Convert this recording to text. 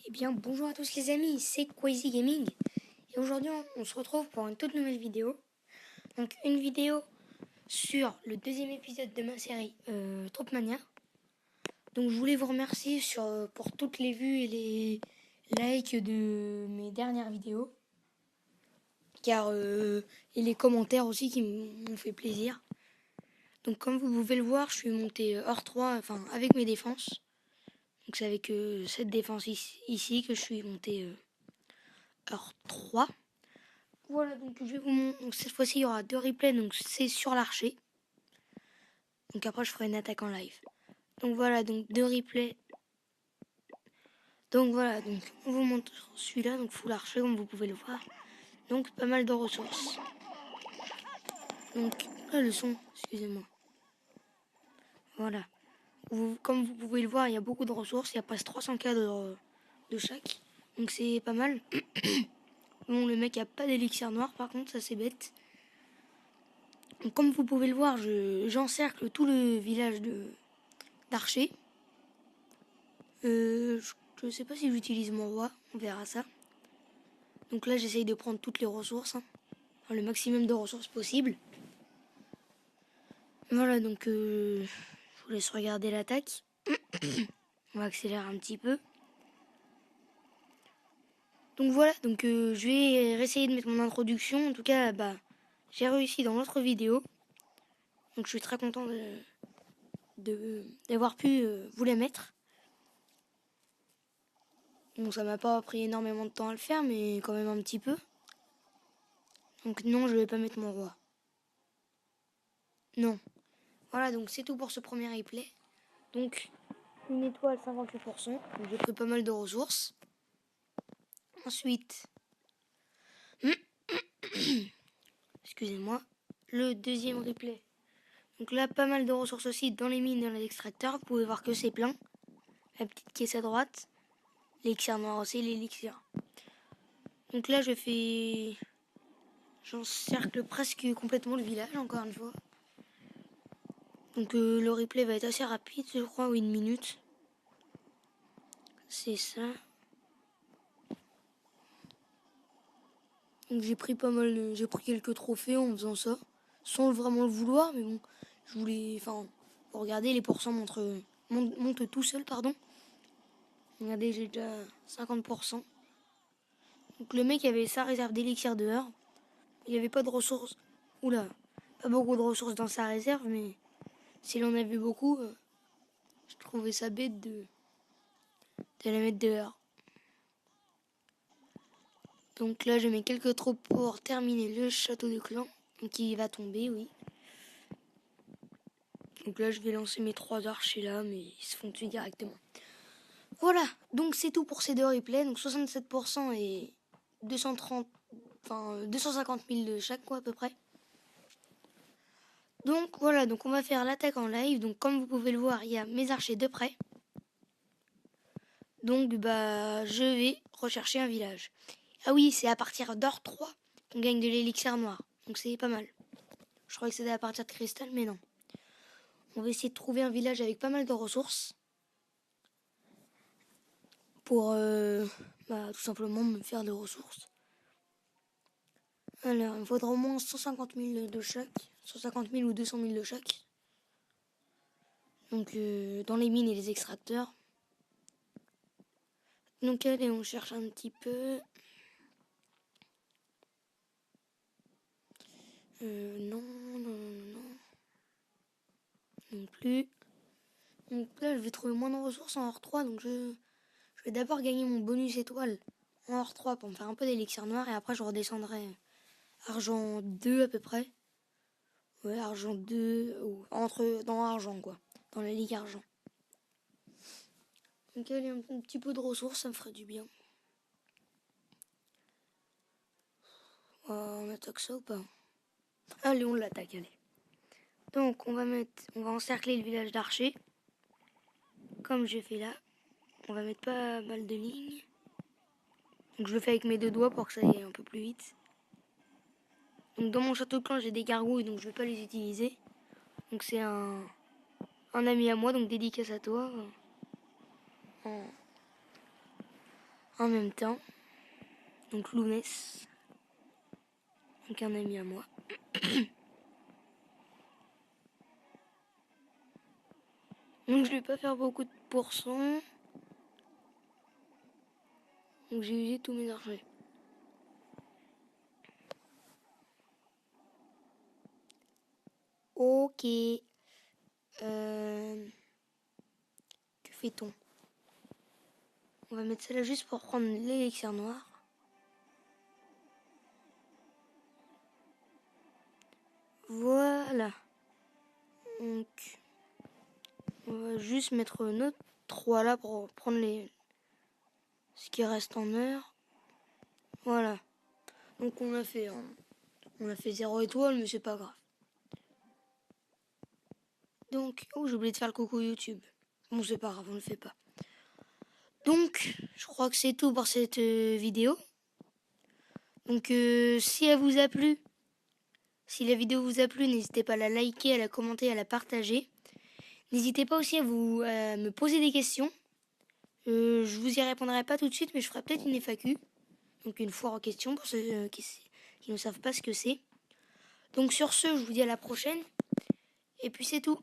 Eh bien, bonjour à tous les amis, c'est Quasi Gaming. Et aujourd'hui, on se retrouve pour une toute nouvelle vidéo. Donc, une vidéo sur le deuxième épisode de ma série Troopmania. Donc, je voulais vous remercier pour toutes les vues et les likes de mes dernières vidéos. Et les commentaires aussi qui m'ont fait plaisir. Donc, comme vous pouvez le voir, je suis monté hors 3, enfin, avec mes défenses. Donc, c'est avec cette défense ici que je suis monté hors 3. Voilà, donc je vais vous montrer. Donc cette fois-ci, il y aura 2 replays, donc c'est sur l'archer. Donc après, je ferai une attaque en live. Donc voilà, donc 2 replays. Donc voilà, donc on vous montre celui-là, donc full archer, comme vous pouvez le voir. Donc pas mal de ressources. Donc là, le son, excusez-moi. Voilà. Comme vous pouvez le voir, il y a beaucoup de ressources. Il y a presque 300 cadres de chaque. Donc c'est pas mal. Bon, le mec a pas d'élixir noir, par contre, ça c'est bête. Donc, comme vous pouvez le voir, j'encercle tout le village d'archers. Je sais pas si j'utilise mon roi, on verra ça. Donc là, j'essaye de prendre toutes les ressources, enfin, le maximum de ressources possible. Voilà, donc je vous laisse regarder l'attaque. On va accélérer un petit peu. Donc voilà, donc je vais réessayer de mettre mon introduction. En tout cas, j'ai réussi dans l'autre vidéo. Donc je suis très content d'avoir pu vous la mettre. Bon, ça m'a pas pris énormément de temps à le faire, mais quand même un petit peu. Donc non, je vais pas mettre mon roi. Non. Voilà, donc c'est tout pour ce premier replay. Donc, une étoile 58%. Donc j'ai pris pas mal de ressources. Ensuite, excusez-moi, le deuxième replay. Donc là, pas mal de ressources aussi dans les mines et dans les extracteurs. Vous pouvez voir que c'est plein. La petite caisse à droite. L'élixir noir aussi, l'élixir. Donc là, j'encercle presque complètement le village, encore une fois. Donc le replay va être assez rapide, je crois, ou 1 minute. C'est ça. Donc j'ai pris quelques trophées en faisant ça, sans vraiment le vouloir, mais bon, je voulais, enfin, regardez, les pourcents montent tout seul, pardon. Regardez, j'ai déjà 50%. Donc le mec avait sa réserve d'élixir dehors, il n'y avait pas de ressources, oula, pas beaucoup de ressources dans sa réserve, mais s'il en avait beaucoup, je trouvais ça bête de la mettre dehors. Donc là, je mets quelques troupes pour terminer le château de clan, qui va tomber, oui. Donc là, je vais lancer mes 3 archers là, mais ils se font tuer directement. Voilà, donc c'est tout pour ces 2 replays. Donc 67% et 250 000 de chaque, quoi, à peu près. Donc voilà, donc on va faire l'attaque en live. Donc comme vous pouvez le voir, il y a mes archers de près. Donc je vais rechercher un village. Ah oui, c'est à partir d'or 3 qu'on gagne de l'élixir noir. Donc c'est pas mal. Je croyais que c'était à partir de cristal, mais non. On va essayer de trouver un village avec pas mal de ressources. Pour tout simplement me faire des ressources. Alors, il me faudra au moins 150 000 de chaque. 150 000 ou 200 000 de chaque. Donc, dans les mines et les extracteurs. Donc, allez, on cherche un petit peu. Non. Non plus. Donc là, je vais trouver moins de ressources en hors 3. Donc, je vais d'abord gagner mon bonus étoile en hors 3 pour me faire un peu d'élixir noir. Et après, je redescendrai argent 2 à peu près. Ouais, argent 2, ou dans argent, quoi. Dans la ligue argent. Donc allez, un petit peu de ressources, ça me ferait du bien. On attaque ça ou pas? Allez, on l'attaque, allez. Donc on va encercler le village d'archers. Comme j'ai fait là. On va mettre pas mal de lignes. Donc je le fais avec mes 2 doigts pour que ça aille un peu plus vite. Donc dans mon château de clan, j'ai des gargouilles, donc je vais pas les utiliser. Donc c'est un ami à moi, donc dédicace à toi. en même temps. Donc Lounès, donc un ami à moi. Donc je vais pas faire beaucoup de pourcents. Donc j'ai usé tous mes archers. Ok. Que fait-on? On va mettre celle-là juste pour prendre l'élixir noir. Voilà. Donc, on va juste mettre notre 3 là pour prendre ce qui reste en heure. Voilà. Donc on a fait 0 étoile, mais c'est pas grave. Donc, oh, j'ai oublié de faire le coucou YouTube. Bon, c'est pas grave, on le fait pas. Donc, je crois que c'est tout pour cette vidéo. Donc, si elle vous a plu, si la vidéo vous a plu, n'hésitez pas à la liker, à la commenter, à la partager. N'hésitez pas aussi à me poser des questions. Je vous y répondrai pas tout de suite, mais je ferai peut-être une FAQ. Donc, une foire aux questions pour ceux qui ne savent pas ce que c'est. Donc, sur ce, je vous dis à la prochaine. Et puis, c'est tout.